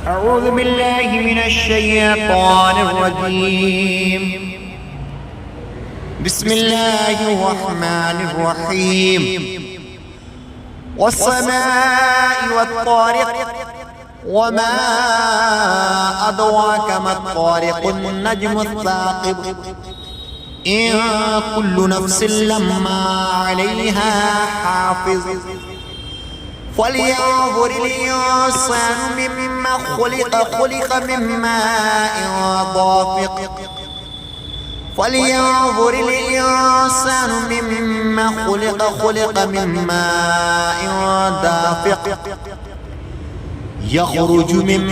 أعوذ بالله من الشيطان الرجيم. بسم الله الرحمن الرحيم. والسماء والطارق وما أدراك ما الطارق النجم الثاقب إن كل نفس لما عليها حافظ فلينظر الإنسان مما خلق من ماء دافق فلينظر الإنسان مما خلق من ماء دافق يخرج من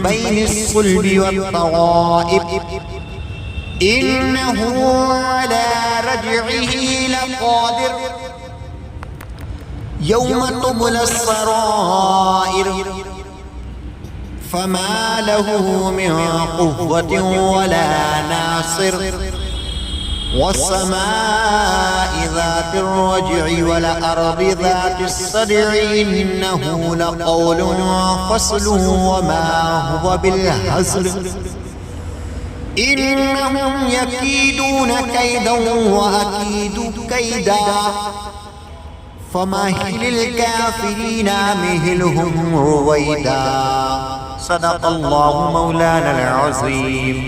بين الصلب والترائب إنه على رجعه لقادر يوم تبلى السرائر فما له من قوة ولا ناصر والسماء ذات الرجع والأرض ذات الصدع إنه لقول فصل وما هو بالهزل إنهم يكيدون كيدا وأكيد كيدا فمهل الكافرين أمهلهم رويدا. صدق الله مولانا العظيم.